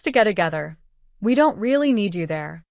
to get together. We don't really need you there."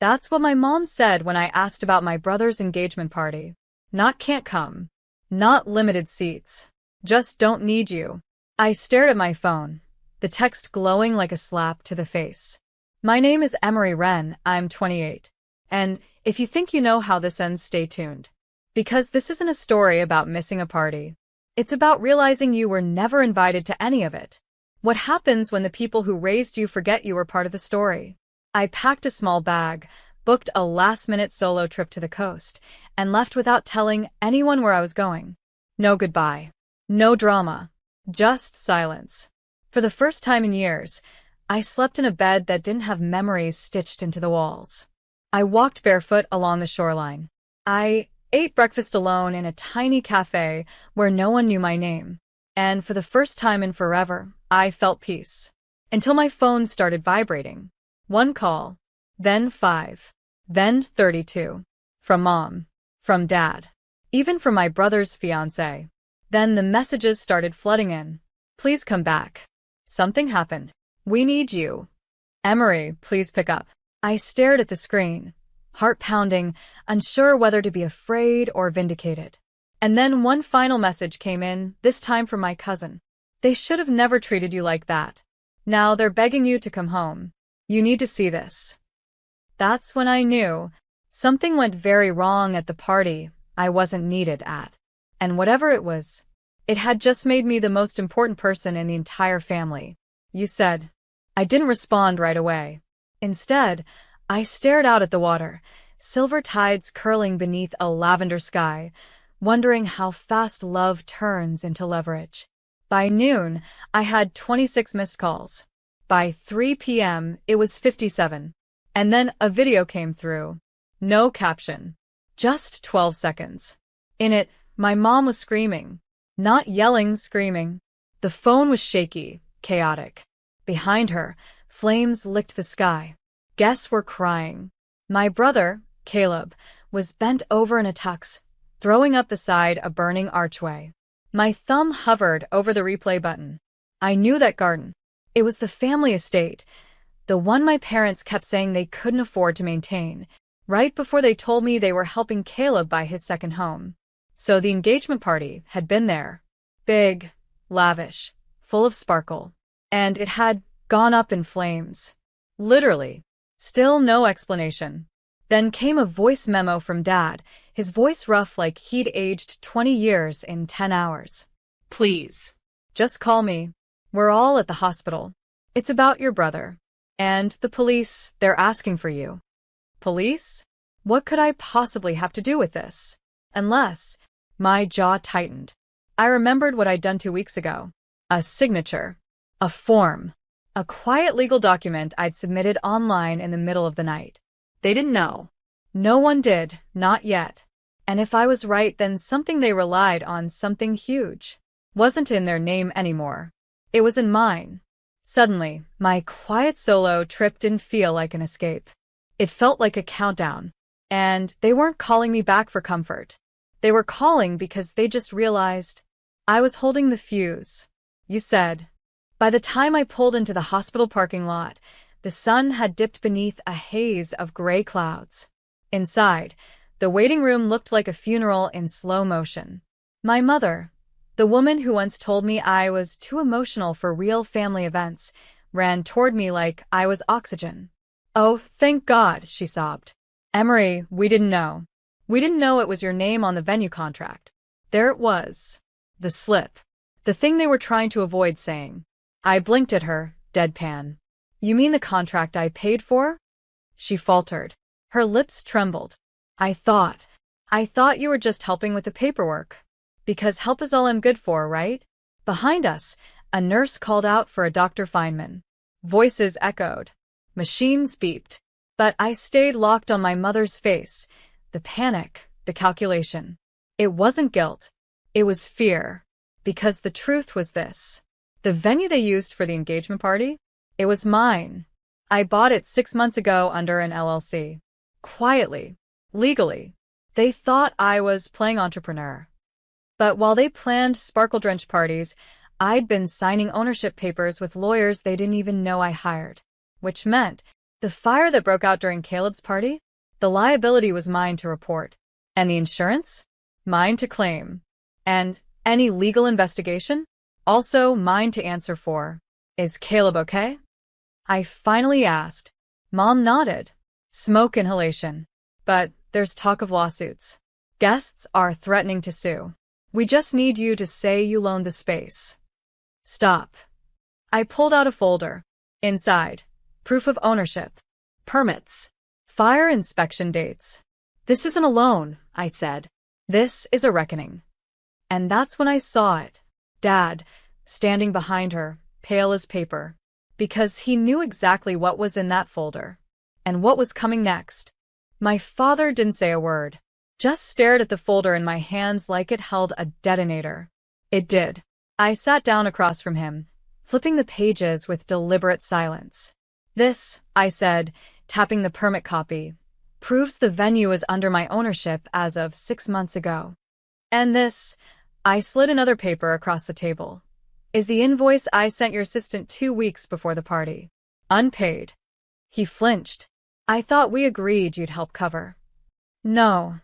That's what my mom said when I asked about my brother's engagement party. Not can't come. Not limited seats. Just don't need you. I stared at my phone, the text glowing like a slap to the face. "My name is Emery Wren, I'm 28. And if you think you know how this ends, stay tuned. Because this isn't a story about missing a party. It's about realizing you were never invited to any of it. What happens when the people who raised you forget you were part of the story?" I packed a small bag, booked a last-minute solo trip to the coast, and left without telling anyone where I was going. No goodbye. No drama. Just silence. For the first time in years, I slept in a bed that didn't have memories stitched into the walls. I walked barefoot along the shoreline. I ate breakfast alone in a tiny cafe where no one knew my name. And for the first time in forever, I felt peace. Until my phone started vibrating. One call. Then 5. Then 32. From Mom. From Dad. Even from my brother's fiancé. Then the messages started flooding in. "Please come back. Something happened. We need you. Emery, please pick up." I stared at the screen, heart pounding, unsure whether to be afraid or vindicated. And then one final message came in, this time from my cousin. "They should have never treated you like that. Now they're begging you to come home. You need to see this." That's when I knew something went very wrong at the party I wasn't needed at. And whatever it was, it had just made me the most important person in the entire family. "You said." I didn't respond right away. Instead, I stared out at the water, silver tides curling beneath a lavender sky, wondering how fast love turns into leverage. By noon, I had 26 missed calls. By 3 p.m., it was 57. And then a video came through. No caption. Just 12 seconds. In it, my mom was screaming. Not yelling, screaming. The phone was shaky, chaotic. Behind her, flames licked the sky. Guests were crying. My brother, Caleb, was bent over in a tux, throwing up beside a burning archway. My thumb hovered over the replay button. I knew that garden. It was the family estate, the one my parents kept saying they couldn't afford to maintain, right before they told me they were helping Caleb buy his second home. So the engagement party had been there. Big, lavish, full of sparkle. And it had gone up in flames. Literally. Still no explanation. Then came a voice memo from Dad, his voice rough like he'd aged 20 years in 10 hours. "Please. Just call me. We're all at the hospital. It's about your brother. And the police, they're asking for you." Police? What could I possibly have to do with this? Unless, my jaw tightened. I remembered what I'd done 2 weeks ago. A signature. A form. A quiet legal document I'd submitted online in the middle of the night. They didn't know. No one did, not yet. And if I was right, then something they relied on, something huge, wasn't in their name anymore. It was in mine. Suddenly, my quiet solo trip didn't feel like an escape. It felt like a countdown. And they weren't calling me back for comfort. They were calling because they just realized I was holding the fuse. "You said." By the time I pulled into the hospital parking lot, the sun had dipped beneath a haze of gray clouds. Inside, the waiting room looked like a funeral in slow motion. My mother, the woman who once told me I was too emotional for real family events, ran toward me like I was oxygen. "Oh, thank God," she sobbed. "Emery, we didn't know. We didn't know it was your name on the venue contract." There it was. The slip. The thing they were trying to avoid saying. I blinked at her, deadpan. "You mean the contract I paid for?" She faltered. Her lips trembled. I thought you were just helping with the paperwork. Because help is all I'm good for, right?" Behind us, a nurse called out for a Dr. Feynman. Voices echoed. Machines beeped. But I stayed locked on my mother's face. The panic, the calculation. It wasn't guilt. It was fear. Because the truth was this. The venue they used for the engagement party? It was mine. I bought it 6 months ago under an LLC. Quietly. Legally. They thought I was playing entrepreneur. But while they planned sparkle-drenched parties, I'd been signing ownership papers with lawyers they didn't even know I hired. which meant the fire that broke out during Caleb's party, the liability was mine to report. And the insurance? Mine to claim. And any legal investigation? Also mine to answer for. Is Caleb okay? I finally asked. Mom nodded. Smoke inhalation. But there's talk of lawsuits. Guests are threatening to sue. We just need you to say you loaned the space. Stop. I pulled out a folder. Inside, proof of ownership, permits, fire inspection dates. This isn't a loan, I said. This is a reckoning. And that's when I saw it. Dad, standing behind her, pale as paper, because he knew exactly what was in that folder and what was coming next. My father didn't say a word, just stared at the folder in my hands like it held a detonator. It did. I sat down across from him, flipping the pages with deliberate silence. This, I said, tapping the permit copy, proves the venue is under my ownership as of 6 months ago. And this, I slid another paper across the table, is the invoice I sent your assistant 2 weeks before the party. Unpaid. He flinched. I thought we agreed you'd help cover. No.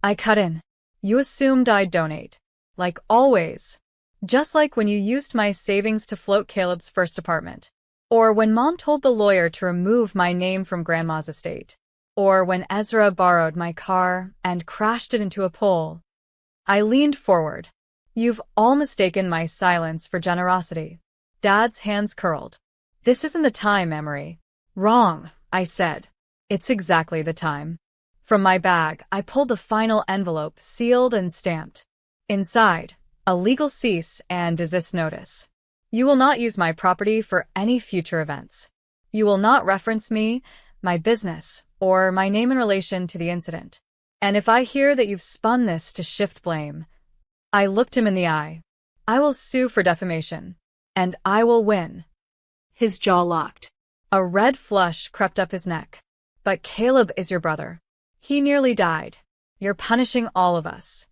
I cut in. You assumed I'd donate. Like always. Just like when you used my savings to float Caleb's first apartment. Or when Mom told the lawyer to remove my name from Grandma's estate. Or when Ezra borrowed my car and crashed it into a pole. I leaned forward. You've all mistaken my silence for generosity. Dad's hands curled. This isn't the time, Emery. Wrong, I said. It's exactly the time. From my bag, I pulled the final envelope, sealed and stamped. Inside, a legal cease and desist notice. You will not use my property for any future events. You will not reference me, my business, or my name in relation to the incident. And if I hear that you've spun this to shift blame, I looked him in the eye. I will sue for defamation. And I will win. His jaw locked. A red flush crept up his neck. But Caleb is your brother. He nearly died. You're punishing all of us.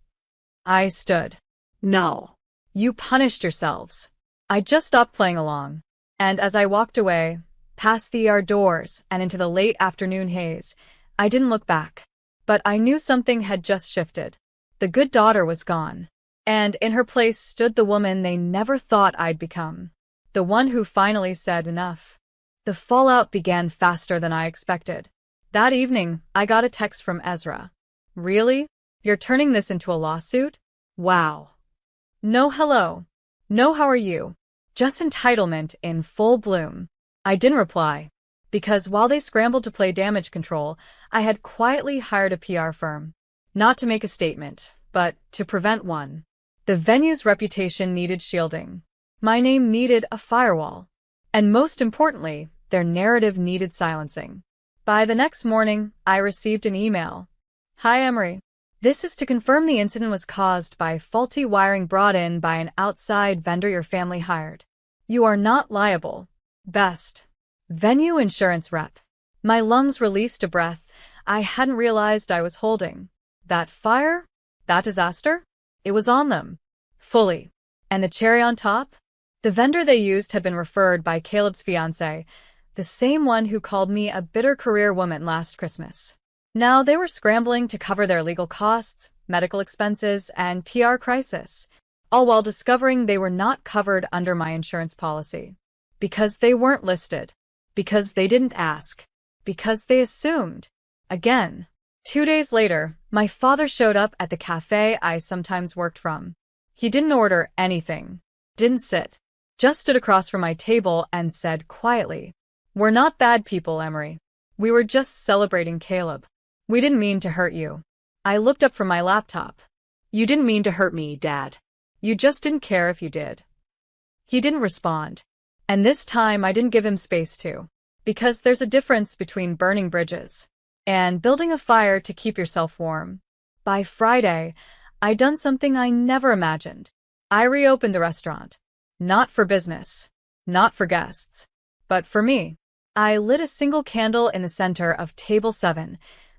I stood. No. You punished yourselves. I just stopped playing along. And as I walked away, past the yard doors and into the late afternoon haze, I didn't look back. But I knew something had just shifted. The good daughter was gone. And in her place stood the woman they never thought I'd become. The one who finally said enough. The fallout began faster than I expected. That evening, I got a text from Ezra. Really? You're turning this into a lawsuit? Wow. No hello. No how are you. Just entitlement in full bloom. I didn't reply. Because while they scrambled to play damage control, I had quietly hired a PR firm. Not to make a statement, but to prevent one. The venue's reputation needed shielding. My name needed a firewall. And most importantly, their narrative needed silencing. By the next morning, I received an email. Hi, Emery. This is to confirm the incident was caused by faulty wiring brought in by an outside vendor your family hired. You are not liable. Best. Venue insurance rep. My lungs released a breath I hadn't realized I was holding. That fire? That disaster? It was on them. Fully. And the cherry on top? The vendor they used had been referred by Caleb's fiancé, the same one who called me a bitter career woman last Christmas. Now they were scrambling to cover their legal costs, medical expenses, and PR crisis, all while discovering they were not covered under my insurance policy. Because they weren't listed. Because they didn't ask. Because they assumed. Again. 2 days later, my father showed up at the cafe I sometimes worked from. He didn't order anything. Didn't sit. Just stood across from my table and said quietly, We're not bad people, Emery. We were just celebrating Caleb. We didn't mean to hurt you. I looked up from my laptop. You didn't mean to hurt me, Dad. You just didn't care if you did. He didn't respond. And this time I didn't give him space to. Because there's a difference between burning bridges and building a fire to keep yourself warm. By Friday, I'd done something I never imagined. I reopened the restaurant. Not for business. Not for guests. But for me. I lit a single candle in the center of Table 7,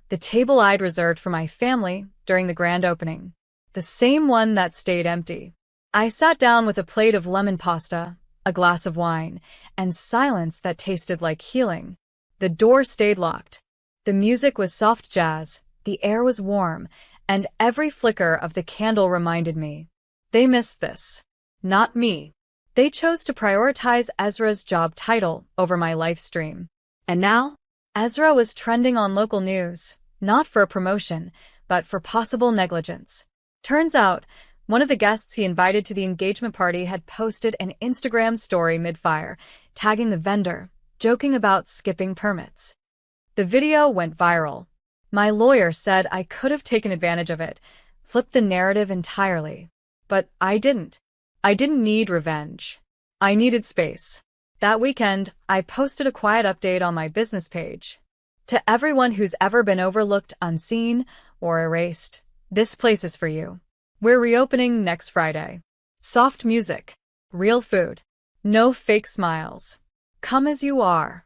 the table I'd reserved for my family during the grand opening. The same one that stayed empty. I sat down with a plate of lemon pasta, a glass of wine, and silence that tasted like healing. The door stayed locked. The music was soft jazz, the air was warm, and every flicker of the candle reminded me. They missed this. Not me. They chose to prioritize Ezra's job title over my life stream. And now, Ezra was trending on local news, not for a promotion, but for possible negligence. Turns out, one of the guests he invited to the engagement party had posted an Instagram story mid-fire, tagging the vendor, joking about skipping permits. The video went viral. My lawyer said I could have taken advantage of it, flipped the narrative entirely. But I didn't. I didn't need revenge. I needed space. That weekend, I posted a quiet update on my business page. To everyone who's ever been overlooked, unseen, or erased, this place is for you. We're reopening next Friday. Soft music. Real food. No fake smiles. Come as you are.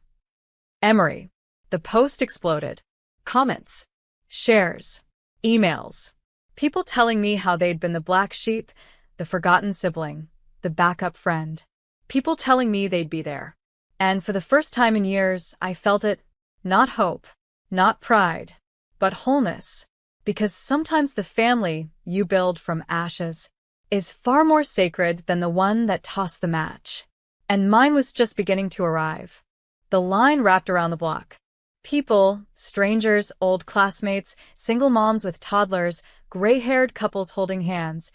Emery. The post exploded. Comments. Shares. Emails. People telling me how they'd been the black sheep, the forgotten sibling, the backup friend. People telling me they'd be there. And for the first time in years, I felt it. Not hope, not pride, but wholeness. Because sometimes the family you build from ashes is far more sacred than the one that tossed the match. And mine was just beginning to arrive. The line wrapped around the block. People, strangers, old classmates, single moms with toddlers, gray-haired couples holding hands,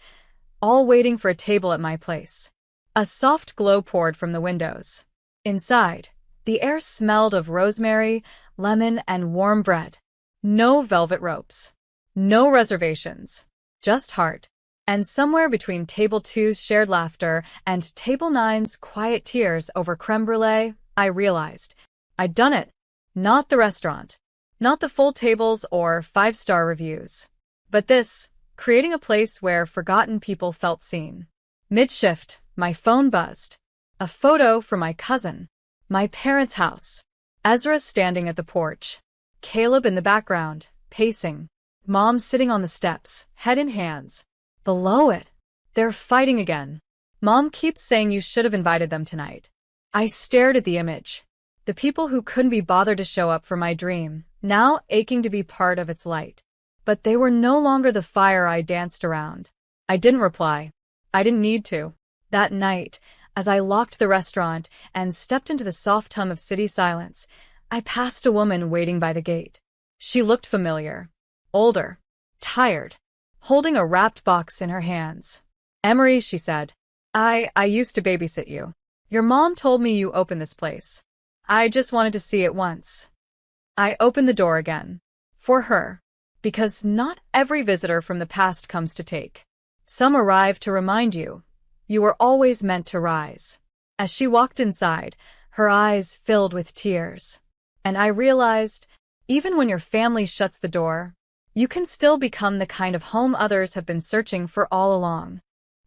all waiting for a table at my place. A soft glow poured from the windows. Inside, the air smelled of rosemary, lemon, and warm bread. No velvet ropes. No reservations. Just heart. And somewhere between table 2's shared laughter and table 9's quiet tears over creme brulee, I realized I'd done it. Not the restaurant. Not the full tables or 5-star reviews. But this, creating a place where forgotten people felt seen. Mid-shift, my phone buzzed. A photo from my cousin. My parents' house. Ezra standing at the porch. Caleb in the background, pacing. Mom sitting on the steps, head in hands. Below it, they're fighting again. Mom keeps saying you should have invited them tonight. I stared at the image. The people who couldn't be bothered to show up for my dream, now aching to be part of its light. But they were no longer the fire I danced around. I didn't reply. I didn't need to. That night, as I locked the restaurant and stepped into the soft hum of city silence, I passed a woman waiting by the gate. She looked familiar. Older. Tired. Holding a wrapped box in her hands. Emery, she said. I used to babysit you. Your mom told me you opened this place. I just wanted to see it once. I opened the door again. For her. Because not every visitor from the past comes to take. Some arrive to remind you. You were always meant to rise. As she walked inside, her eyes filled with tears. And I realized, even when your family shuts the door, you can still become the kind of home others have been searching for all along.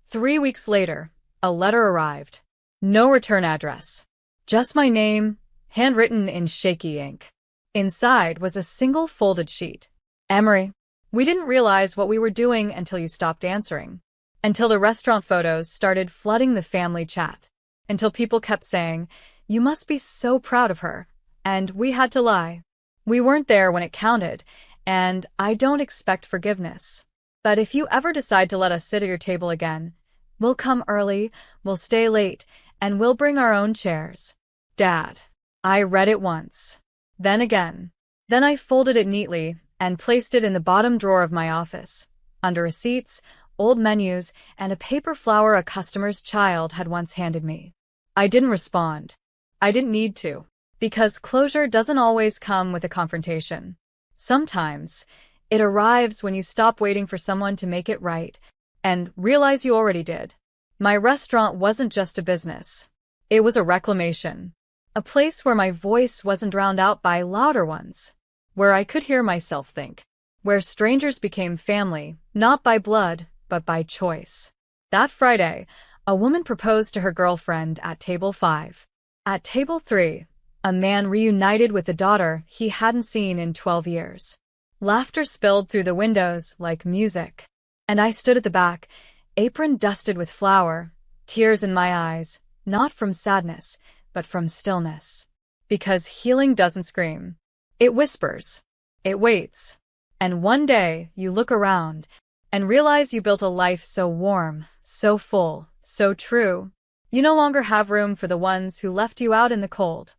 3 weeks later, a letter arrived. No return address. Just my name, handwritten in shaky ink. Inside was a single folded sheet. Emery, we didn't realize what we were doing until you stopped answering. Until the restaurant photos started flooding the family chat. Until people kept saying, you must be so proud of her. And we had to lie. We weren't there when it counted, and I don't expect forgiveness. But if you ever decide to let us sit at your table again, we'll come early, we'll stay late, and we'll bring our own chairs. Dad. I read it once. Then again. Then I folded it neatly and placed it in the bottom drawer of my office, under receipts, old menus, and a paper flower a customer's child had once handed me. I didn't respond. I didn't need to. Because closure doesn't always come with a confrontation. Sometimes, it arrives when you stop waiting for someone to make it right and realize you already did. My restaurant wasn't just a business. It was a reclamation. A place where my voice wasn't drowned out by louder ones. Where I could hear myself think. Where strangers became family, not by blood, but by choice. That Friday, a woman proposed to her girlfriend at table 5. At table 3, a man reunited with a daughter he hadn't seen in 12 years. Laughter spilled through the windows like music. And I stood at the back, apron dusted with flour, tears in my eyes, Not from sadness, but from stillness. Because healing doesn't scream. It whispers. It waits. And one day, you look around and realize you built a life so warm, so full, so true. You no longer have room for the ones who left you out in the cold.